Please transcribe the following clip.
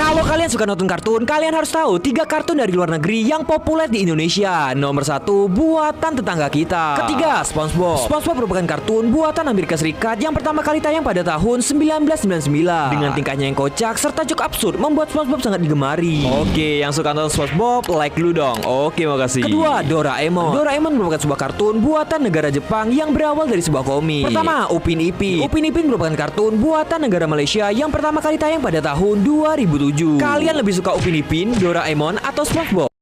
Kalau kalian suka nonton kartun, kalian harus tahu 3 kartun dari luar negeri yang populer di Indonesia. Nomor 1, buatan tetangga kita. Ketiga, SpongeBob. SpongeBob merupakan kartun buatan Amerika Serikat yang pertama kali tayang pada tahun 1999. Dengan tingkahnya yang kocak serta joke absurd membuat SpongeBob sangat digemari. Oke, yang suka nonton SpongeBob, like dulu dong. Oke, makasih. Kedua, Doraemon. Doraemon merupakan sebuah kartun buatan negara Jepang yang berawal dari sebuah komik. Pertama, Upin Ipin. Upin Ipin merupakan kartun buatan negara Malaysia yang pertama kali tayang pada tahun 2007. Kalian lebih suka Upin Ipin, Doraemon, atau SpongeBob?